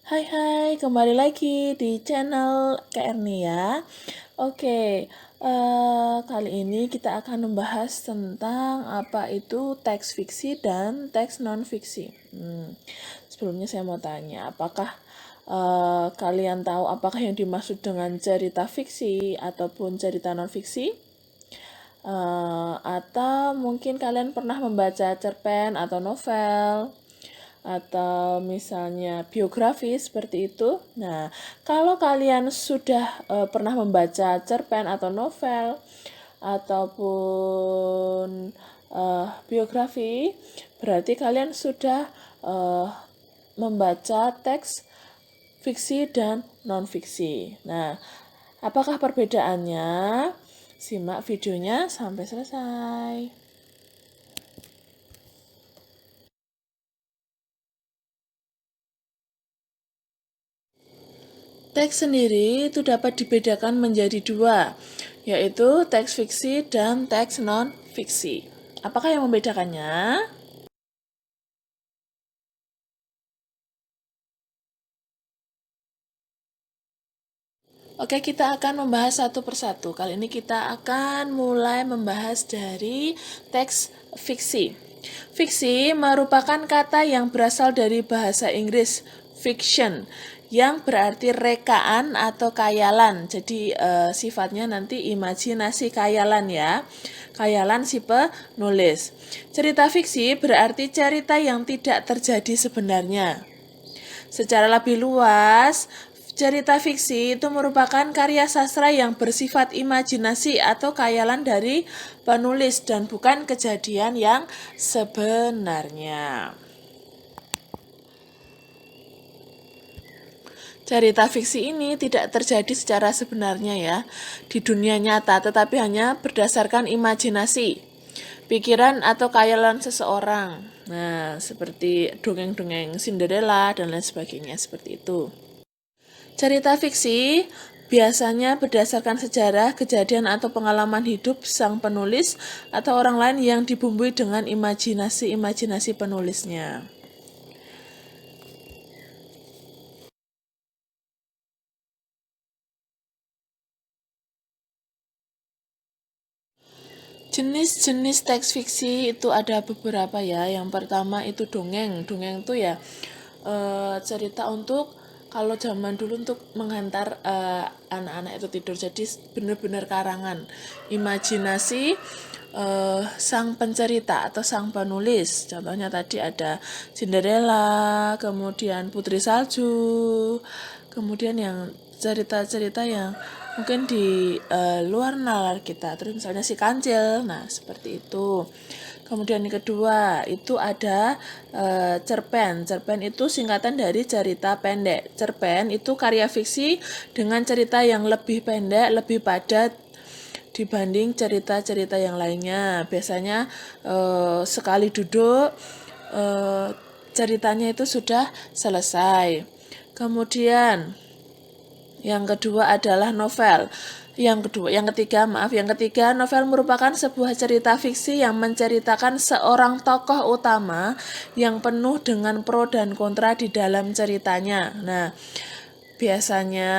Hai, kembali lagi di channel Erni ya. Oke, kali ini kita akan membahas tentang apa itu teks fiksi dan teks non-fiksi. Sebelumnya saya mau tanya, apakah kalian tahu apakah yang dimaksud dengan cerita fiksi ataupun cerita non-fiksi? Atau mungkin kalian pernah membaca cerpen atau novel? Atau misalnya biografi seperti itu. Nah, kalau kalian sudah pernah membaca cerpen atau novel ataupun biografi, berarti kalian sudah membaca teks fiksi dan non-fiksi. Nah, apakah perbedaannya? Simak videonya sampai selesai. Teks sendiri itu dapat dibedakan menjadi dua, yaitu teks fiksi dan teks non-fiksi. Apakah yang membedakannya? Oke, kita akan membahas satu persatu. Kali ini kita akan mulai membahas dari teks fiksi. Fiksi merupakan kata yang berasal dari bahasa Inggris fiction, yang berarti rekaan atau khayalan. Jadi sifatnya nanti imajinasi khayalan ya. Khayalan si penulis. Cerita fiksi berarti cerita yang tidak terjadi sebenarnya. Secara lebih luas, cerita fiksi itu merupakan karya sastra yang bersifat imajinasi atau khayalan dari penulis dan bukan kejadian yang sebenarnya. Cerita fiksi ini tidak terjadi secara sebenarnya ya di dunia nyata, tetapi hanya berdasarkan imajinasi, pikiran atau khayalan seseorang. Nah, seperti dongeng-dongeng Cinderella dan lain sebagainya seperti itu. Cerita fiksi biasanya berdasarkan sejarah, kejadian atau pengalaman hidup sang penulis atau orang lain yang dibumbui dengan imajinasi penulisnya. Jenis-jenis teks fiksi itu ada beberapa ya. Yang pertama itu dongeng. Dongeng itu ya cerita untuk kalau zaman dulu untuk menghantar anak-anak itu tidur. Jadi benar-benar karangan. Imajinasi sang pencerita atau sang penulis. Contohnya tadi ada Cinderella, kemudian Putri Salju, kemudian yang cerita-cerita yang mungkin di luar nalar kita, terus misalnya si Kancil, nah seperti itu. Kemudian yang kedua itu ada cerpen. Cerpen itu singkatan dari cerita pendek. Cerpen itu karya fiksi dengan cerita yang lebih pendek, lebih padat dibanding cerita-cerita yang lainnya. Biasanya sekali duduk ceritanya itu sudah selesai. Kemudian yang kedua adalah novel. Yang ketiga, novel merupakan sebuah cerita fiksi yang menceritakan seorang tokoh utama yang penuh dengan pro dan kontra di dalam ceritanya. Nah, biasanya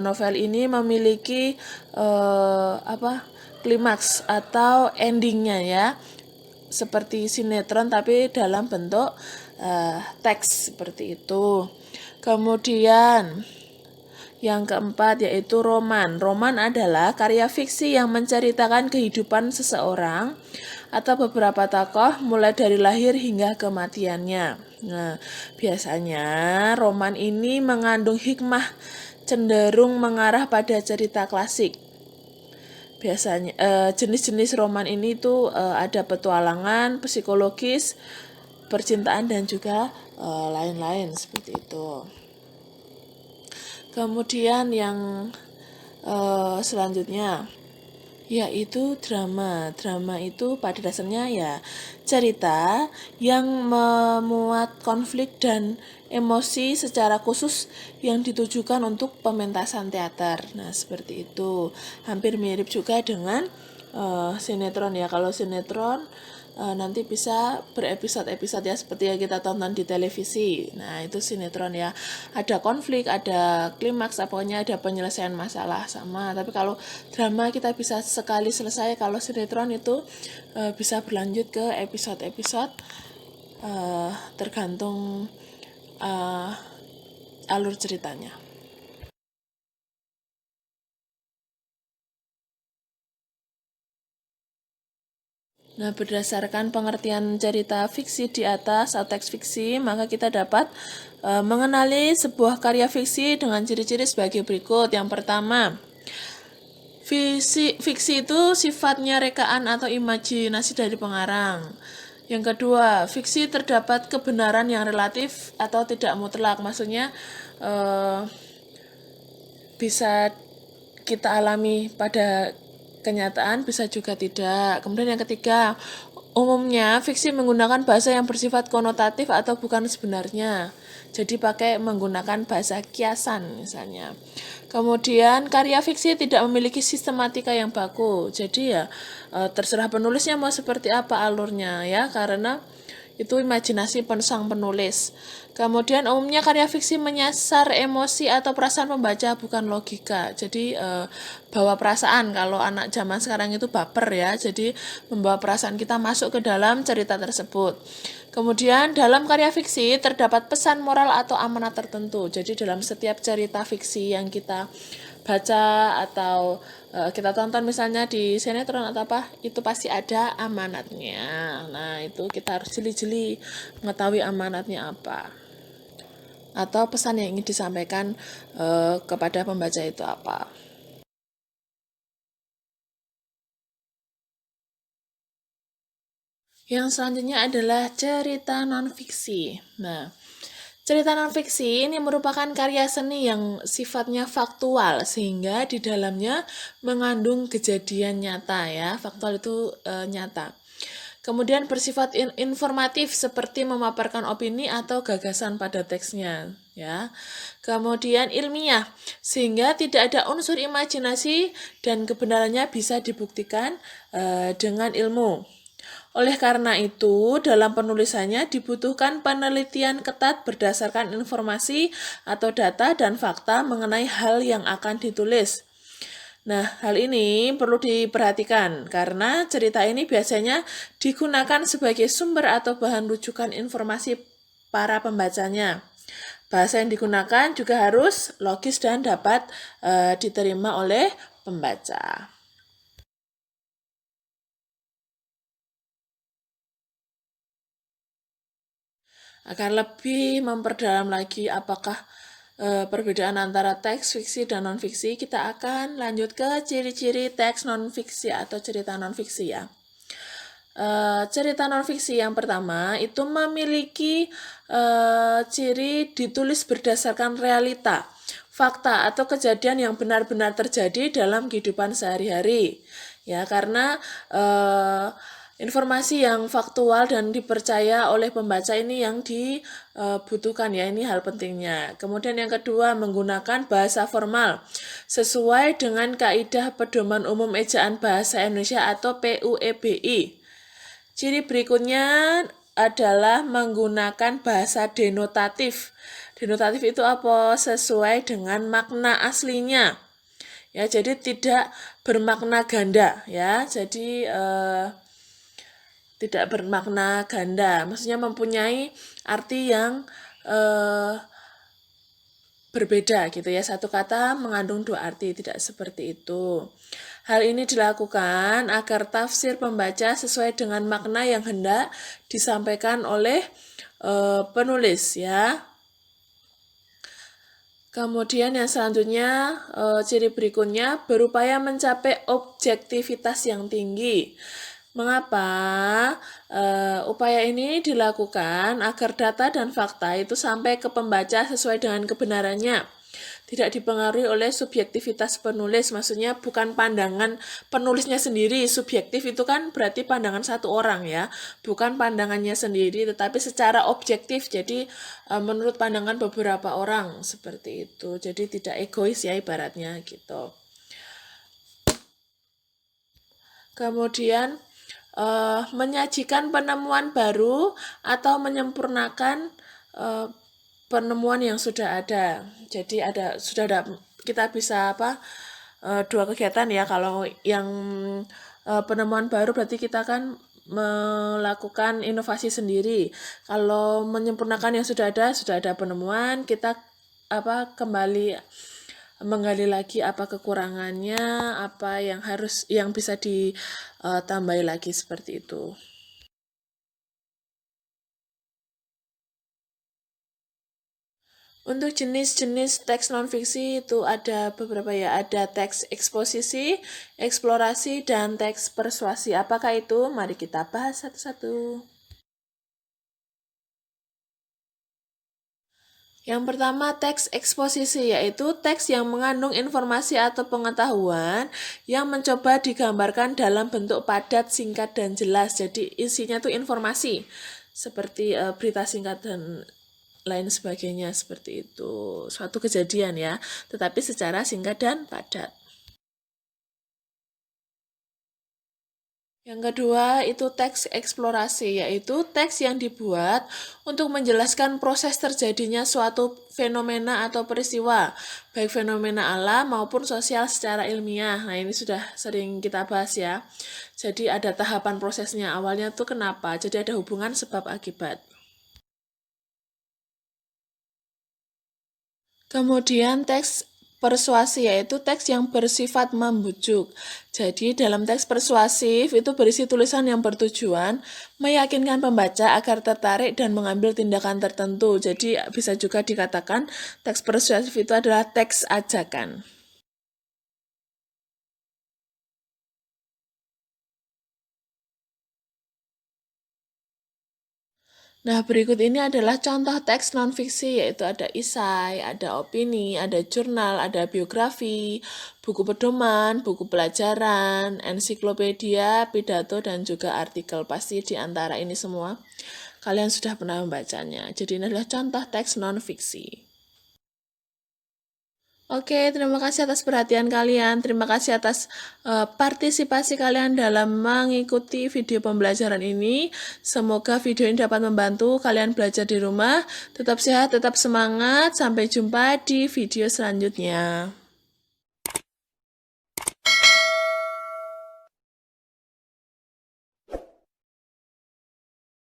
novel ini memiliki klimaks atau endingnya ya, seperti sinetron tapi dalam bentuk teks seperti itu. Kemudian yang keempat yaitu roman. Roman adalah karya fiksi yang menceritakan kehidupan seseorang atau beberapa tokoh mulai dari lahir hingga kematiannya. Nah, biasanya roman ini mengandung hikmah, cenderung mengarah pada cerita klasik. Biasanya jenis-jenis roman ini tuh ada petualangan, psikologis, percintaan dan juga lain-lain seperti itu. Kemudian yang selanjutnya Yaitu drama. Drama itu pada dasarnya ya cerita yang memuat konflik dan emosi secara khusus yang ditujukan untuk pementasan teater. Nah, seperti itu. Hampir mirip juga dengan sinetron ya. Kalau sinetron nanti bisa berepisode-episode ya seperti yang kita tonton di televisi. Nah, itu sinetron ya. Ada konflik, ada klimaks, pokoknya ada penyelesaian masalah sama. Tapi kalau drama kita bisa sekali selesai, kalau sinetron itu bisa berlanjut ke episode-episode tergantung alur ceritanya. Nah, berdasarkan pengertian cerita fiksi di atas atau teks fiksi, maka kita dapat mengenali sebuah karya fiksi dengan ciri-ciri sebagai berikut. Yang pertama, fiksi itu sifatnya rekaan atau imajinasi dari pengarang. Yang kedua, fiksi terdapat kebenaran yang relatif atau tidak mutlak. Maksudnya bisa kita alami pada kenyataan, bisa juga tidak. Kemudian yang ketiga, umumnya fiksi menggunakan bahasa yang bersifat konotatif atau bukan sebenarnya. Jadi pakai menggunakan bahasa kiasan misalnya. Kemudian karya fiksi tidak memiliki sistematika yang baku. Jadi ya terserah penulisnya mau seperti apa alurnya ya, karena itu imajinasi sang penulis. Kemudian umumnya karya fiksi menyasar emosi atau perasaan pembaca bukan logika. Jadi bawa perasaan, kalau anak zaman sekarang itu baper ya. Jadi membawa perasaan kita masuk ke dalam cerita tersebut. Kemudian dalam karya fiksi terdapat pesan moral atau amanat tertentu. Jadi dalam setiap cerita fiksi yang kita baca atau kita tonton misalnya di sinetron atau apa, itu pasti ada amanatnya. Nah, itu kita harus jeli-jeli mengetahui amanatnya apa atau pesan yang ingin disampaikan kepada pembaca itu apa. Yang selanjutnya adalah cerita non-fiksi. Nah, cerita non-fiksi ini merupakan karya seni yang sifatnya faktual, sehingga di dalamnya mengandung kejadian nyata ya. Faktual itu nyata. Kemudian bersifat informatif seperti memaparkan opini atau gagasan pada teksnya ya. Kemudian ilmiah sehingga tidak ada unsur imajinasi dan kebenarannya bisa dibuktikan dengan ilmu. Oleh karena itu, dalam penulisannya dibutuhkan penelitian ketat berdasarkan informasi atau data dan fakta mengenai hal yang akan ditulis. Nah, hal ini perlu diperhatikan karena cerita ini biasanya digunakan sebagai sumber atau bahan rujukan informasi para pembacanya. Bahasa yang digunakan juga harus logis dan dapat diterima oleh pembaca. Akan lebih memperdalam lagi apakah perbedaan antara teks fiksi dan non-fiksi, kita akan lanjut ke ciri-ciri teks non-fiksi atau cerita non-fiksi ya. Cerita non-fiksi yang pertama itu memiliki ciri ditulis berdasarkan realita, fakta atau kejadian yang benar-benar terjadi dalam kehidupan sehari-hari. Ya, karena informasi yang faktual dan dipercaya oleh pembaca ini yang dibutuhkan ya, ini hal pentingnya. Kemudian yang kedua, menggunakan bahasa formal sesuai dengan kaidah pedoman umum ejaan bahasa Indonesia atau PUEBI. Ciri berikutnya adalah menggunakan bahasa denotatif. Denotatif itu apa? Sesuai dengan makna aslinya. Ya, jadi tidak bermakna ganda ya. Jadi tidak bermakna ganda. Maksudnya mempunyai arti yang berbeda gitu ya. Satu kata mengandung dua arti, tidak seperti itu. Hal ini dilakukan agar tafsir pembaca sesuai dengan makna yang hendak disampaikan oleh penulis ya. Kemudian yang selanjutnya, ciri berikutnya berupaya mencapai objektivitas yang tinggi. Mengapa upaya ini dilakukan? Agar data dan fakta itu sampai ke pembaca sesuai dengan kebenarannya. tidak dipengaruhi oleh subjektivitas penulis. Maksudnya bukan pandangan penulisnya sendiri. Subjektif itu kan berarti pandangan satu orang ya, bukan pandangannya sendiri, tetapi secara objektif. Jadi menurut pandangan beberapa orang seperti itu. Jadi tidak egois ya ibaratnya gitu. Kemudian menyajikan penemuan baru atau menyempurnakan penemuan yang sudah ada. Jadi sudah ada, kita bisa dua kegiatan ya. Kalau yang penemuan baru berarti kita kan melakukan inovasi sendiri. Kalau menyempurnakan yang sudah ada penemuan, kita kembali menggali lagi apa kekurangannya, apa yang bisa ditambahi lagi seperti itu. Untuk jenis-jenis teks non-fiksi itu ada beberapa ya, ada teks eksposisi, eksplorasi, dan teks persuasi. Apakah itu? Mari kita bahas satu-satu. Yang pertama, teks eksposisi, yaitu teks yang mengandung informasi atau pengetahuan yang mencoba digambarkan dalam bentuk padat, singkat, dan jelas. Jadi isinya tuh informasi, seperti berita singkat dan lain sebagainya, seperti itu. Suatu kejadian ya, tetapi secara singkat dan padat. Yang kedua itu teks eksplorasi, yaitu teks yang dibuat untuk menjelaskan proses terjadinya suatu fenomena atau peristiwa, baik fenomena alam maupun sosial secara ilmiah. Nah, ini sudah sering kita bahas ya. Jadi ada tahapan prosesnya, awalnya tuh kenapa, jadi ada hubungan sebab akibat. Kemudian teks persuasi, yaitu teks yang bersifat membujuk. Jadi dalam teks persuasif itu berisi tulisan yang bertujuan meyakinkan pembaca agar tertarik dan mengambil tindakan tertentu. Jadi bisa juga dikatakan teks persuasif itu adalah teks ajakan. Nah, berikut ini adalah contoh teks non-fiksi, yaitu ada esai, ada opini, ada jurnal, ada biografi, buku pedoman, buku pelajaran, ensiklopedia, pidato, dan juga artikel. Pasti di antara ini semua kalian sudah pernah membacanya. Jadi ini adalah contoh teks non-fiksi. Oke, terima kasih atas perhatian kalian. Terima kasih atas partisipasi kalian dalam mengikuti video pembelajaran ini. Semoga video ini dapat membantu kalian belajar di rumah. Tetap sehat, tetap semangat. Sampai jumpa di video selanjutnya.